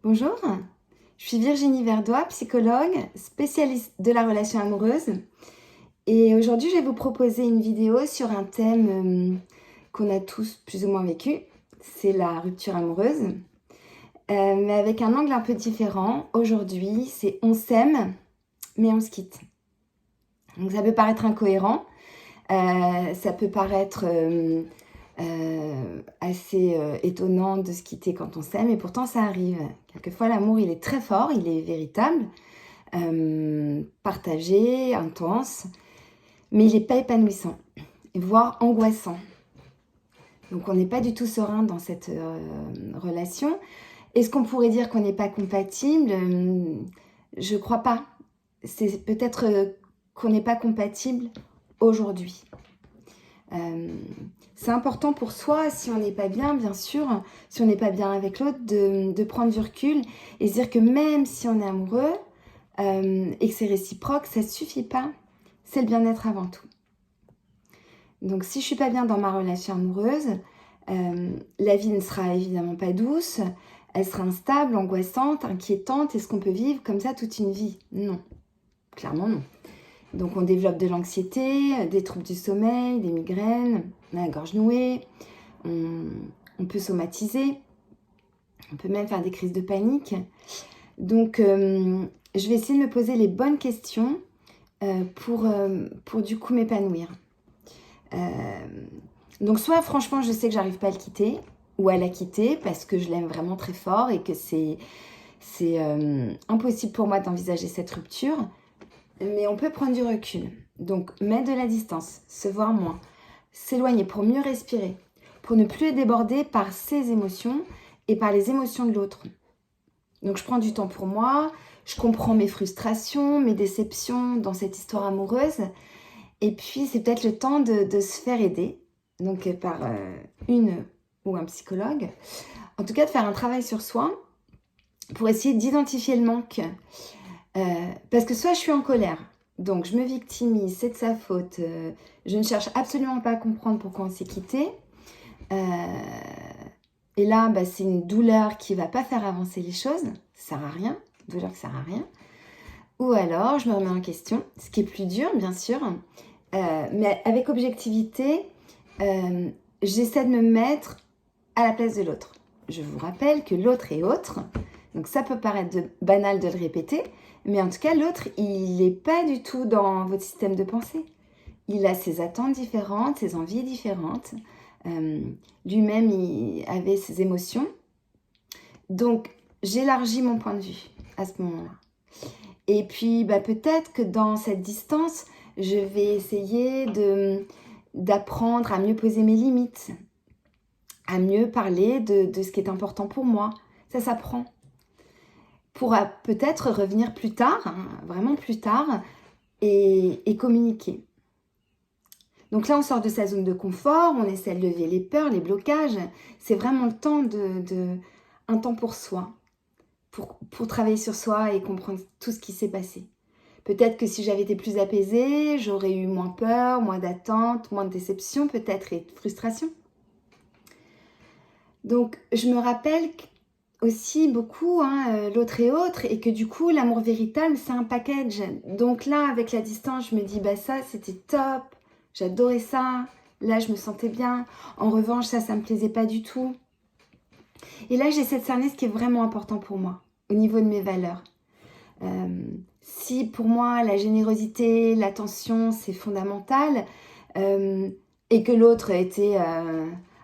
Bonjour, je suis Virginie Verdois, psychologue, spécialiste de la relation amoureuse. Et aujourd'hui, je vais vous proposer une vidéo sur un thème qu'on a tous plus ou moins vécu. C'est la rupture amoureuse, mais avec un angle un peu différent. Aujourd'hui, c'est on s'aime, mais on se quitte. Donc ça peut paraître incohérent, ça peut paraître assez étonnant de se quitter quand on s'aime, et pourtant ça arrive. Quelquefois l'amour il est très fort, il est véritable, partagé, intense, mais il n'est pas épanouissant, voire angoissant. Donc on n'est pas du tout serein dans cette relation. Est-ce qu'on pourrait dire qu'on n'est pas compatible? Je crois pas. C'est peut-être qu'on n'est pas compatible aujourd'hui. C'est important pour soi, si on n'est pas bien, bien sûr, si on n'est pas bien avec l'autre, de prendre du recul et se dire que même si on est amoureux et que c'est réciproque, ça ne suffit pas. C'est le bien-être avant tout. Donc si je ne suis pas bien dans ma relation amoureuse, la vie ne sera évidemment pas douce, elle sera instable, angoissante, inquiétante. Est-ce qu'on peut vivre comme ça toute une vie? Non, clairement non. Donc on développe de l'anxiété, des troubles du sommeil, des migraines, la gorge nouée, on peut somatiser, on peut même faire des crises de panique. Donc je vais essayer de me poser les bonnes questions pour du coup m'épanouir. Donc soit franchement je sais que j'arrive pas à le quitter ou à la quitter parce que je l'aime vraiment très fort et que c'est impossible pour moi d'envisager cette rupture. Mais on peut prendre du recul, donc mettre de la distance, se voir moins, s'éloigner pour mieux respirer, pour ne plus être débordé par ses émotions et par les émotions de l'autre. Donc je prends du temps pour moi, je comprends mes frustrations, mes déceptions dans cette histoire amoureuse, et puis c'est peut-être le temps de se faire aider, donc par une ou un psychologue, en tout cas de faire un travail sur soi pour essayer d'identifier le manque. Parce que soit je suis en colère, donc je me victimise, c'est de sa faute, je ne cherche absolument pas à comprendre pourquoi on s'est quitté. Et là, c'est une douleur qui ne va pas faire avancer les choses, ça sert à rien, douleur qui ne sert à rien. Ou alors, je me remets en question, ce qui est plus dur, bien sûr, mais avec objectivité, j'essaie de me mettre à la place de l'autre. Je vous rappelle que l'autre est autre, donc ça peut paraître banal de le répéter, mais en tout cas, l'autre, il n'est pas du tout dans votre système de pensée. Il a ses attentes différentes, ses envies différentes. Lui-même, il avait ses émotions. Donc, j'élargis mon point de vue à ce moment-là. Et puis, peut-être que dans cette distance, je vais essayer d'apprendre à mieux poser mes limites, à mieux parler de ce qui est important pour moi. Ça s'apprend. Pour peut-être revenir plus tard, vraiment plus tard, et communiquer. Donc là, on sort de sa zone de confort, on essaie de lever les peurs, les blocages. C'est vraiment le temps un temps pour soi, pour travailler sur soi et comprendre tout ce qui s'est passé. Peut-être que si j'avais été plus apaisée, j'aurais eu moins peur, moins d'attente, moins de déception peut-être et de frustration. Donc, je me rappelle aussi beaucoup l'autre et autre, et que du coup l'amour véritable c'est un package. Donc là avec la distance je me dis ça c'était top, j'adorais ça, là je me sentais bien, en revanche ça me plaisait pas du tout. Et là j'essaie de cerner ce qui est vraiment important pour moi au niveau de mes valeurs. Si pour moi la générosité, l'attention c'est fondamental, et que l'autre était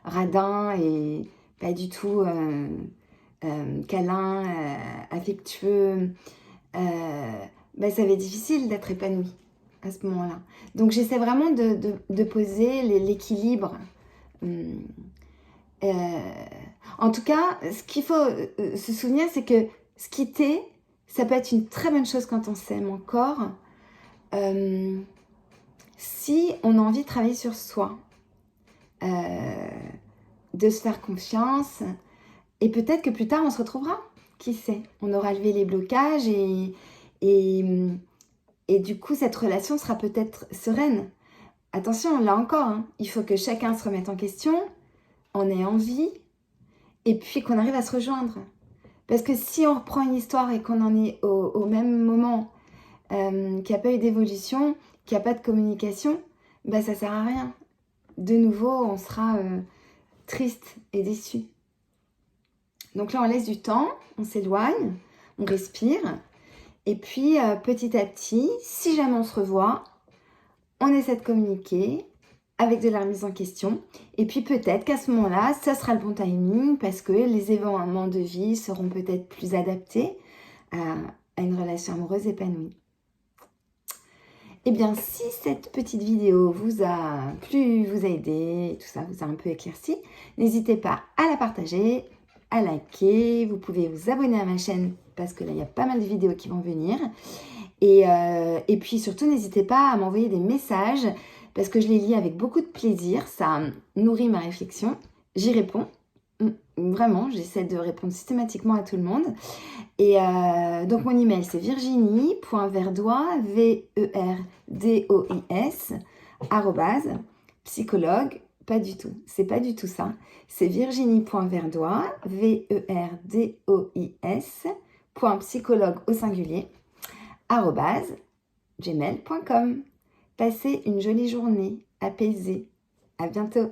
radin et pas du tout câlin, affectueux, ça va être difficile d'être épanoui à ce moment-là. Donc j'essaie vraiment de poser l'équilibre. En tout cas, ce qu'il faut se souvenir, c'est que se quitter, ça peut être une très bonne chose quand on s'aime encore, si on a envie de travailler sur soi, de se faire confiance. Et peut-être que plus tard, on se retrouvera. Qui sait? On aura levé les blocages et du coup, cette relation sera peut-être sereine. Attention, là encore, il faut que chacun se remette en question, en ait envie, et puis qu'on arrive à se rejoindre. Parce que si on reprend une histoire et qu'on en est au même moment, qu'il n'y a pas eu d'évolution, qu'il n'y a pas de communication, bah ça sert à rien. De nouveau, on sera triste et déçu. Donc là, on laisse du temps, on s'éloigne, on respire. Et puis, petit à petit, si jamais on se revoit, on essaie de communiquer avec de la remise en question. Et puis peut-être qu'à ce moment-là, ça sera le bon timing parce que les événements de vie seront peut-être plus adaptés à une relation amoureuse épanouie. Eh bien, si cette petite vidéo vous a plu, vous a aidé, tout ça vous a un peu éclairci, n'hésitez pas à la partager, à liker. Vous pouvez vous abonner à ma chaîne parce que là, il y a pas mal de vidéos qui vont venir. Et puis surtout, n'hésitez pas à m'envoyer des messages parce que je les lis avec beaucoup de plaisir. Ça nourrit ma réflexion. J'y réponds. Vraiment, j'essaie de répondre systématiquement à tout le monde. Et donc mon email c'est virginie.verdois, VERDOIS, @psychologue, pas du tout, c'est pas du tout ça. C'est virginie.verdois, VERDOIS, .psychologue au singulier, @gmail.com. Passez une jolie journée, apaisée. À bientôt.